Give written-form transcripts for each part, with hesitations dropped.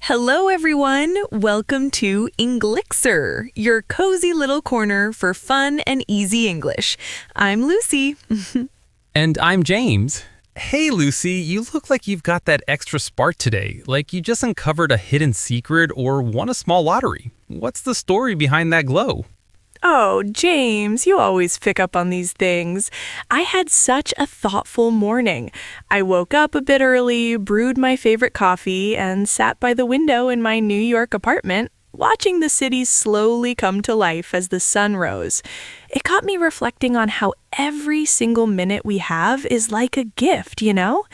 Hello, everyone. Welcome to Englixir, your cozy little corner for fun and easy English. I'm Lucy. And I'm James. Hey, Lucy, you look like you've got that extra spark today, like you just uncovered a hidden secret or won a small lottery. What's the story behind that glow? Oh, James, you always pick up on these things. I had such a thoughtful morning. I woke up a bit early, brewed my favorite coffee, and sat by the window in my New York apartment, watching the city slowly come to life as the sun rose. It got me reflecting on how every single minute we have is like a gift, you know?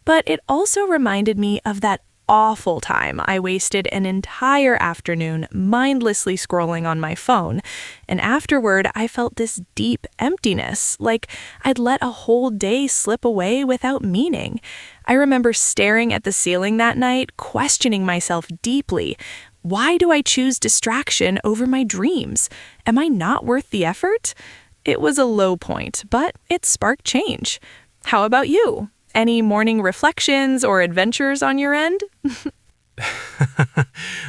But it also reminded me of that awful time I wasted an entire afternoon mindlessly scrolling on my phone. And afterward, I felt this deep emptiness, like I'd let a whole day slip away without meaning. I remember staring at the ceiling that night, questioning myself deeply. Why do I choose distraction over my dreams? Am I not worth the effort? It was a low point, but it sparked change. How about you? Any morning reflections or adventures on your end?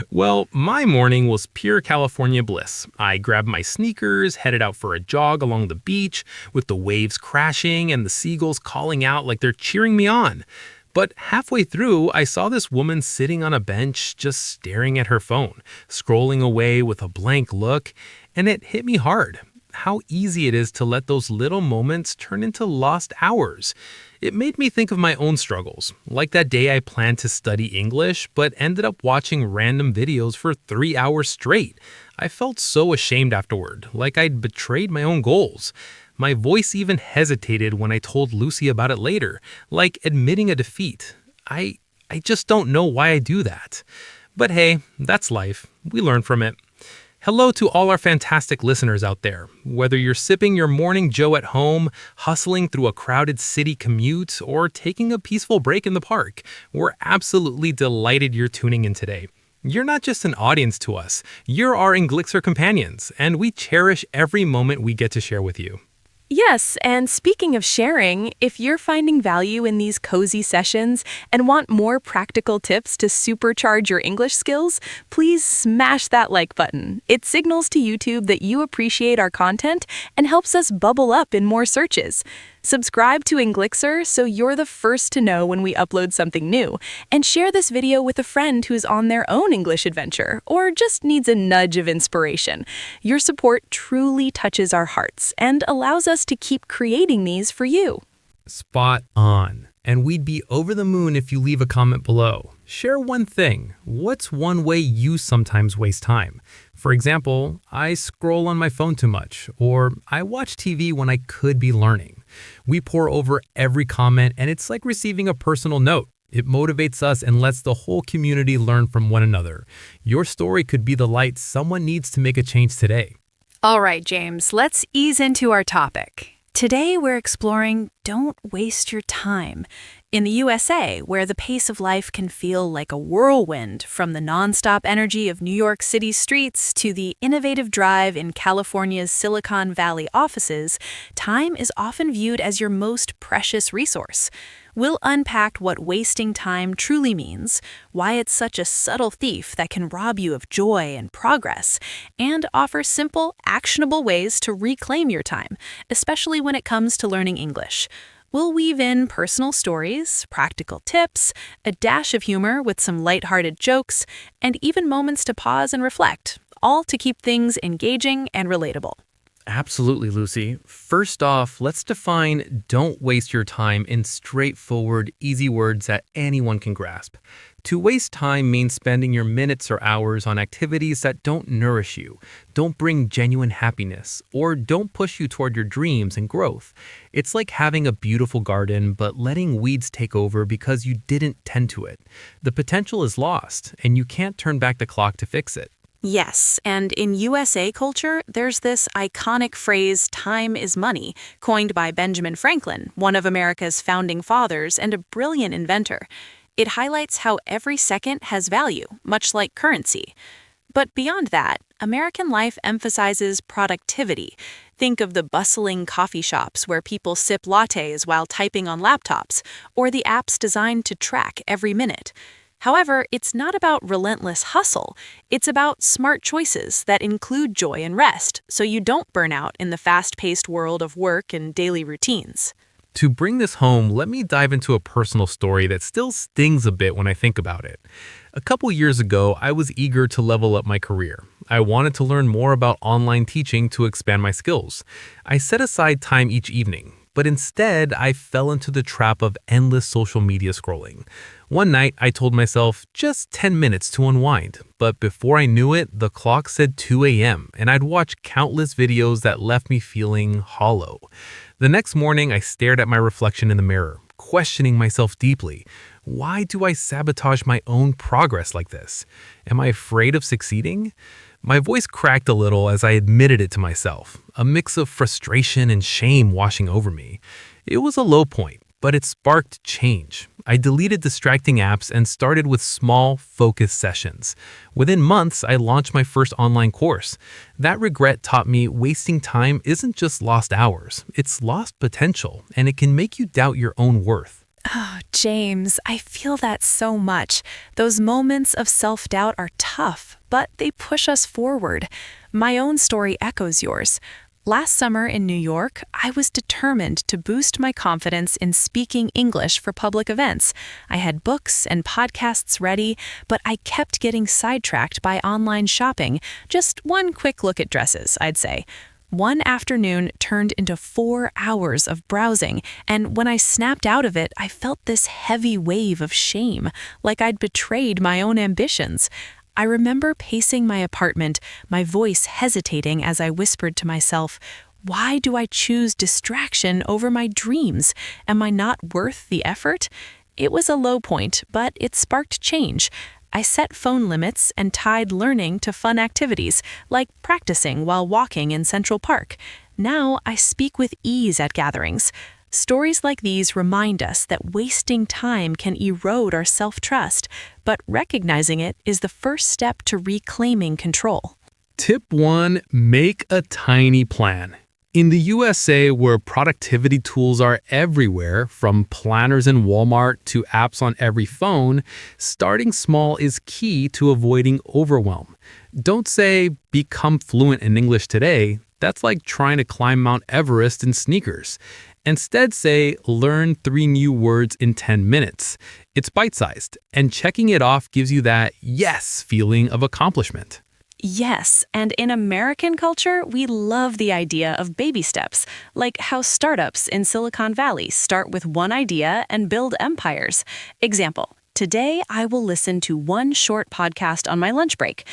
Well, my morning was pure California bliss. I grabbed my sneakers, headed out for a jog along the beach, with the waves crashing and the seagulls calling out like they're cheering me on. But halfway through, I saw this woman sitting on a bench just staring at her phone, scrolling away with a blank look, and it hit me hard. How easy it is to let those little moments turn into lost hours. It made me think of my own struggles, like that day I planned to study English but ended up watching random videos for 3 hours straight. I felt so ashamed afterward, like I'd betrayed my own goals. My voice even hesitated when I told Lucy about it later, like admitting a defeat. I just don't know why I do that. But hey, that's life. We learn from it. Hello to all our fantastic listeners out there. Whether you're sipping your morning joe at home, hustling through a crowded city commute, or taking a peaceful break in the park, we're absolutely delighted you're tuning in today. You're not just an audience to us, you're our Englixir companions, and we cherish every moment we get to share with you. Yes, and speaking of sharing, if you're finding value in these cozy sessions and want more practical tips to supercharge your English skills, please smash that like button. It signals to YouTube that you appreciate our content and helps us bubble up in more searches. Subscribe to Englixir so you're the first to know when we upload something new, and share this video with a friend who's on their own English adventure or just needs a nudge of inspiration. Your support truly touches our hearts and allows us to keep creating these for you. Spot on. And we'd be over the moon if you leave a comment below. Share one thing. What's one way you sometimes waste time? For example, I scroll on my phone too much, or I watch TV when I could be learning. We pore over every comment, and it's like receiving a personal note. It motivates us and lets the whole community learn from one another. Your story could be the light someone needs to make a change today. All right, James, let's ease into our topic. Today we're exploring Don't Waste Your Time. In the USA, where the pace of life can feel like a whirlwind, from the nonstop energy of New York City streets to the innovative drive in California's Silicon Valley offices, time is often viewed as your most precious resource. We'll unpack what wasting time truly means, why it's such a subtle thief that can rob you of joy and progress, and offer simple, actionable ways to reclaim your time, especially when it comes to learning English. We'll weave in personal stories, practical tips, a dash of humor with some lighthearted jokes, and even moments to pause and reflect, all to keep things engaging and relatable. Absolutely, Lucy. First off, let's define don't waste your time in straightforward, easy words that anyone can grasp. To waste time means spending your minutes or hours on activities that don't nourish you, don't bring genuine happiness, or don't push you toward your dreams and growth. It's like having a beautiful garden but letting weeds take over because you didn't tend to it. The potential is lost, and you can't turn back the clock to fix it. Yes, and in USA culture, there's this iconic phrase, time is money, coined by Benjamin Franklin, one of America's founding fathers and a brilliant inventor. It highlights how every second has value, much like currency. But beyond that, American life emphasizes productivity. Think of the bustling coffee shops where people sip lattes while typing on laptops, or the apps designed to track every minute. However, it's not about relentless hustle. It's about smart choices that include joy and rest, so you don't burn out in the fast-paced world of work and daily routines. To bring this home, let me dive into a personal story that still stings a bit when I think about it. A couple years ago, I was eager to level up my career. I wanted to learn more about online teaching to expand my skills. I set aside time each evening, but instead, I fell into the trap of endless social media scrolling. One night, I told myself just 10 minutes to unwind, but before I knew it, the clock said 2 a.m., and I'd watched countless videos that left me feeling hollow. The next morning, I stared at my reflection in the mirror, questioning myself deeply. Why do I sabotage my own progress like this? Am I afraid of succeeding? My voice cracked a little as I admitted it to myself, a mix of frustration and shame washing over me. It was a low point, but it sparked change. I deleted distracting apps and started with small, focused sessions. Within months, I launched my first online course. That regret taught me wasting time isn't just lost hours, it's lost potential, and it can make you doubt your own worth. Oh, James, I feel that so much. Those moments of self-doubt are tough, but they push us forward. My own story echoes yours. Last summer in New York, I was determined to boost my confidence in speaking English for public events. I had books and podcasts ready, but I kept getting sidetracked by online shopping. Just one quick look at dresses, I'd say. One afternoon turned into 4 hours of browsing, and when I snapped out of it, I felt this heavy wave of shame, like I'd betrayed my own ambitions. I remember pacing my apartment, my voice hesitating as I whispered to myself, why do I choose distraction over my dreams? Am I not worth the effort? It was a low point, but it sparked change. I set phone limits and tied learning to fun activities, like practicing while walking in Central Park. Now I speak with ease at gatherings. Stories like these remind us that wasting time can erode our self-trust, but recognizing it is the first step to reclaiming control. Tip 1. Make a tiny plan. In the USA, where productivity tools are everywhere, from planners in Walmart to apps on every phone, starting small is key to avoiding overwhelm. Don't say, become fluent in English today. That's like trying to climb Mount Everest in sneakers. Instead, say, learn 3 new words in 10 minutes. It's bite-sized, and checking it off gives you that yes feeling of accomplishment. Yes, and in American culture, we love the idea of baby steps, like how startups in Silicon Valley start with one idea and build empires. Example, today I will listen to one short podcast on my lunch break.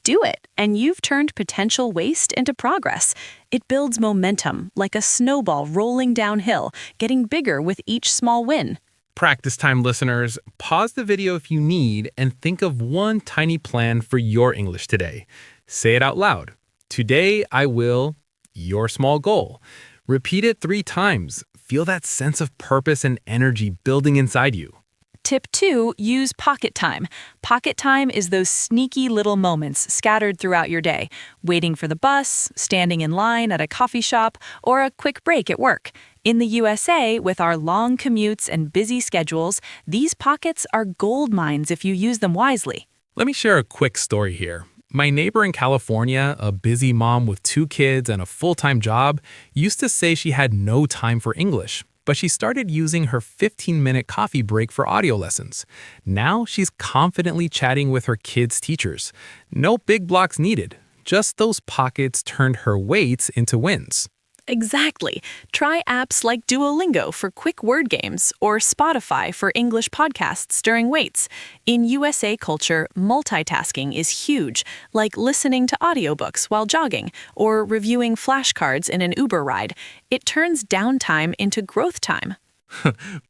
Do it, and you've turned potential waste into progress. It builds momentum, like a snowball rolling downhill, getting bigger with each small win. Practice time listeners, pause the video if you need and think of one tiny plan for your English today. Say it out loud. Today I will, your small goal. Repeat it 3 times. Feel that sense of purpose and energy building inside you. Tip 2, use pocket time. Pocket time is those sneaky little moments scattered throughout your day, waiting for the bus, standing in line at a coffee shop, or a quick break at work. In the USA, with our long commutes and busy schedules, these pockets are gold mines if you use them wisely. Let me share a quick story here. My neighbor in California, a busy mom with 2 kids and a full-time job, used to say she had no time for English. But she started using her 15-minute coffee break for audio lessons. Now she's confidently chatting with her kids' teachers. No big blocks needed. Just those pockets turned her waits into wins. Exactly. Try apps like Duolingo for quick word games or Spotify for English podcasts during waits. In USA culture, multitasking is huge, like listening to audiobooks while jogging or reviewing flashcards in an Uber ride. It turns downtime into growth time.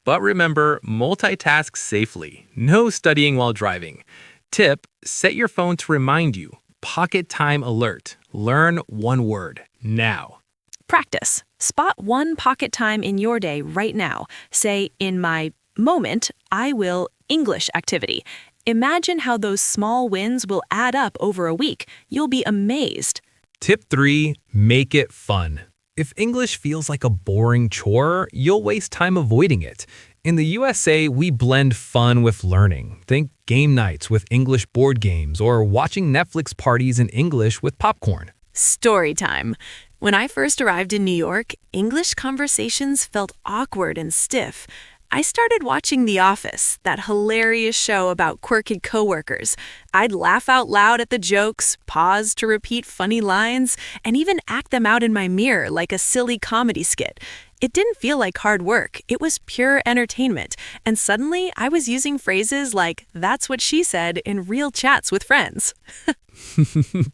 But remember, multitask safely. No studying while driving. Tip, set your phone to remind you. Pocket time alert. Learn 1 word. Now. Practice. Spot one pocket time in your day right now. Say, in my moment, I will English activity. Imagine how those small wins will add up over a week. You'll be amazed. Tip 3, make it fun. If English feels like a boring chore, you'll waste time avoiding it. In the USA, we blend fun with learning. Think game nights with English board games or watching Netflix parties in English with popcorn. Story time. When I first arrived in New York, English conversations felt awkward and stiff. I started watching The Office, that hilarious show about quirky coworkers. I'd laugh out loud at the jokes, pause to repeat funny lines, and even act them out in my mirror like a silly comedy skit. It didn't feel like hard work. It was pure entertainment. And suddenly, I was using phrases like, "that's what she said," in real chats with friends.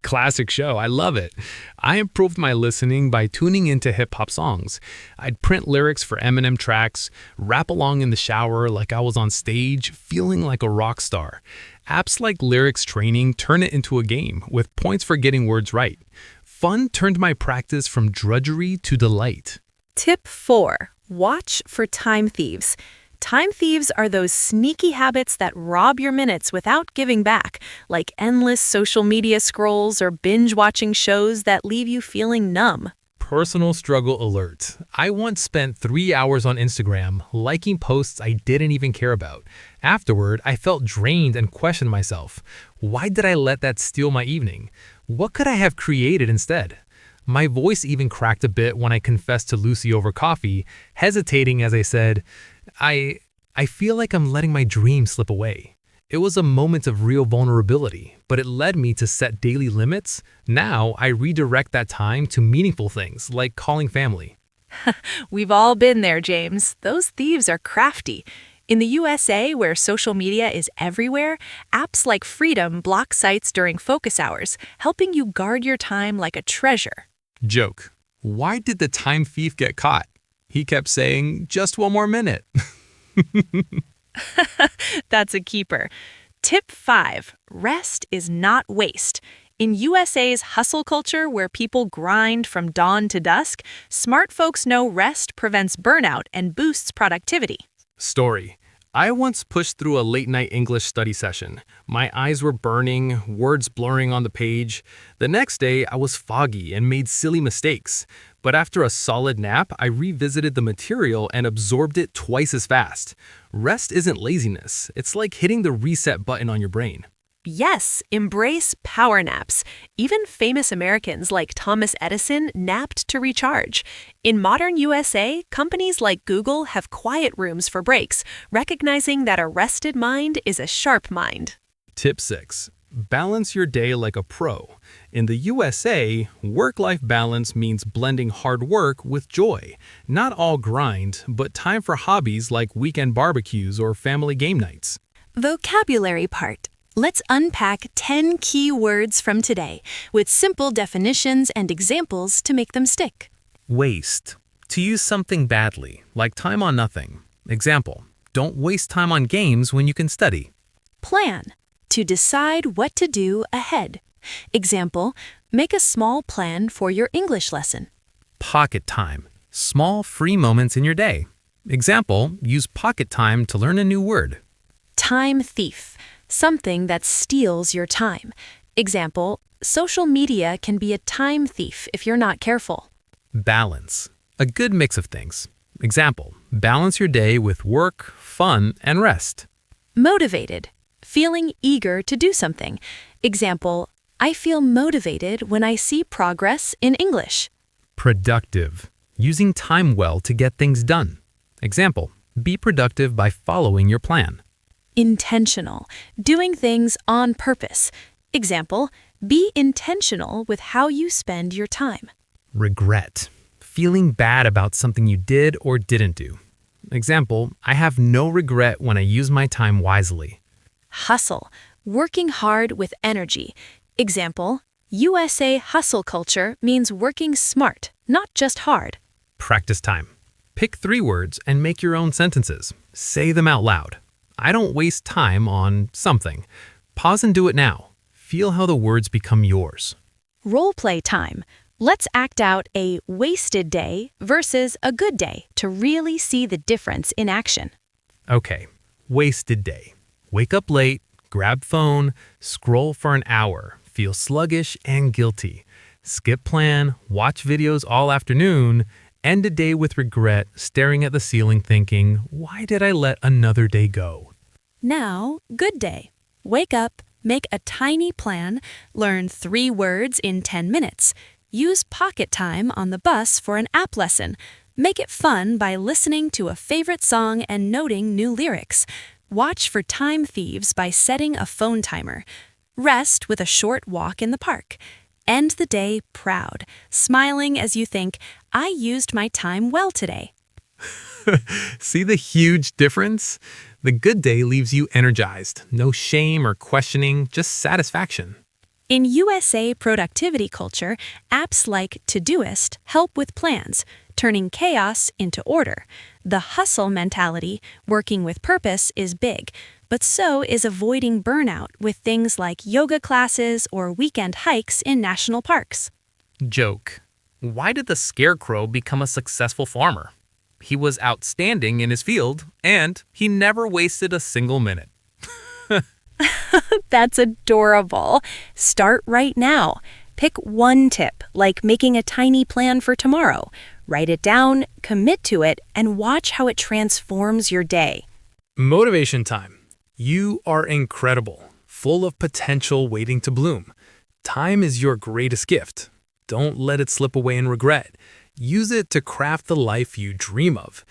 Classic show. I love it. I improved my listening by tuning into hip-hop songs. I'd print lyrics for Eminem tracks, rap along in the shower like I was on stage, feeling like a rock star. Apps like Lyrics Training turn it into a game, with points for getting words right. Fun turned my practice from drudgery to delight. Tip 4. Watch for time thieves. Time thieves are those sneaky habits that rob your minutes without giving back, like endless social media scrolls or binge-watching shows that leave you feeling numb. Personal struggle alert. I once spent 3 hours on Instagram liking posts I didn't even care about. Afterward, I felt drained and questioned myself. Why did I let that steal my evening? What could I have created instead? My voice even cracked a bit when I confessed to Lucy over coffee, hesitating as I said, I feel like I'm letting my dreams slip away. It was a moment of real vulnerability, but it led me to set daily limits. Now I redirect that time to meaningful things like calling family. We've all been there, James. Those thieves are crafty. In the USA, where social media is everywhere, apps like Freedom block sites during focus hours, helping you guard your time like a treasure. Joke. Why did the time thief get caught? He kept saying, just one more minute. That's a keeper. Tip 5. Rest is not waste. In USA's hustle culture, where people grind from dawn to dusk, smart folks know rest prevents burnout and boosts productivity. Story. I once pushed through a late-night English study session. My eyes were burning, words blurring on the page. The next day, I was foggy and made silly mistakes. But after a solid nap, I revisited the material and absorbed it twice as fast. Rest isn't laziness. It's like hitting the reset button on your brain. Yes, embrace power naps. Even famous Americans like Thomas Edison napped to recharge. In modern USA, companies like Google have quiet rooms for breaks, recognizing that a rested mind is a sharp mind. Tip 6. Balance your day like a pro. In the USA, work-life balance means blending hard work with joy. Not all grind, but time for hobbies like weekend barbecues or family game nights. Vocabulary part. Let's unpack 10 key words from today with simple definitions and examples to make them stick. Waste. To use something badly, like time on nothing. Example, don't waste time on games when you can study. Plan. To decide what to do ahead. Example, make a small plan for your English lesson. Pocket time. Small free moments in your day. Example, use pocket time to learn a new word. Time thief. Something that steals your time. Example, social media can be a time thief if you're not careful. Balance. A good mix of things. Example, balance your day with work, fun, and rest. Motivated. Feeling eager to do something. Example, I feel motivated when I see progress in English. Productive. Using time well to get things done. Example, be productive by following your plan. Intentional. Doing things on purpose. Example, be intentional with how you spend your time. Regret. Feeling bad about something you did or didn't do. Example, I have no regret when I use my time wisely. Hustle. Working hard with energy. Example, USA hustle culture means working smart, not just hard. Practice time. Pick 3 words and make your own sentences. Say them out loud. I don't waste time on something. Pause and do it now. Feel how the words become yours. Role play time. Let's act out a wasted day versus a good day to really see the difference in action. Okay, wasted day. Wake up late, grab phone, scroll for an hour, feel sluggish and guilty. Skip plan, watch videos all afternoon, End a day with regret, staring at the ceiling thinking, why did I let another day go? Now, good day. Wake up, make a tiny plan, learn 3 words in 10 minutes. Use pocket time on the bus for an app lesson. Make it fun by listening to a favorite song and noting new lyrics. Watch for time thieves by setting a phone timer. Rest with a short walk in the park. End the day proud, smiling as you think, I used my time well today. See the huge difference? The good day leaves you energized. No shame or questioning, just satisfaction. In USA productivity culture, apps like Todoist help with plans, turning chaos into order. The hustle mentality, working with purpose, is big, but so is avoiding burnout with things like yoga classes or weekend hikes in national parks. Joke. Why did the scarecrow become a successful farmer? He was outstanding in his field, and he never wasted a single minute. That's adorable. Start right now. Pick one tip, like making a tiny plan for tomorrow. Write it down, commit to it, and watch how it transforms your day. Motivation time. You are incredible, full of potential waiting to bloom. Time is your greatest gift. Don't let it slip away in regret. Use it to craft the life you dream of.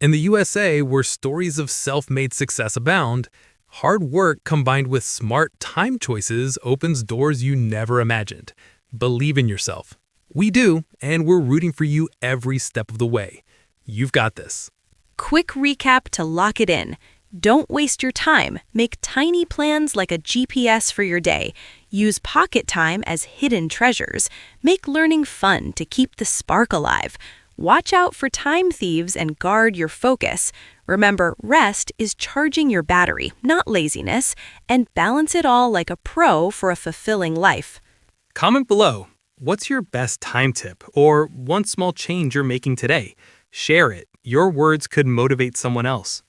In the USA, where stories of self-made success abound, hard work combined with smart time choices opens doors you never imagined. Believe in yourself. We do, and we're rooting for you every step of the way. You've got this. Quick recap to lock it in. Don't waste your time. Make tiny plans like a GPS for your day. Use pocket time as hidden treasures. Make learning fun to keep the spark alive. Watch out for time thieves and guard your focus. Remember, rest is charging your battery, not laziness, and balance it all like a pro for a fulfilling life. Comment below. What's your best time tip or one small change you're making today? Share it. Your words could motivate someone else.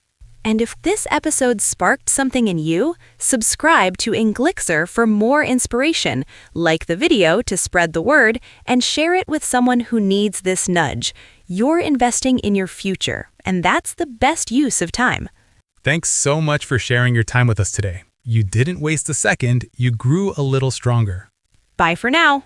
And if this episode sparked something in you, subscribe to Englixir for more inspiration, like the video to spread the word, and share it with someone who needs this nudge. You're investing in your future, and that's the best use of time. Thanks so much for sharing your time with us today. You didn't waste a second, you grew a little stronger. Bye for now.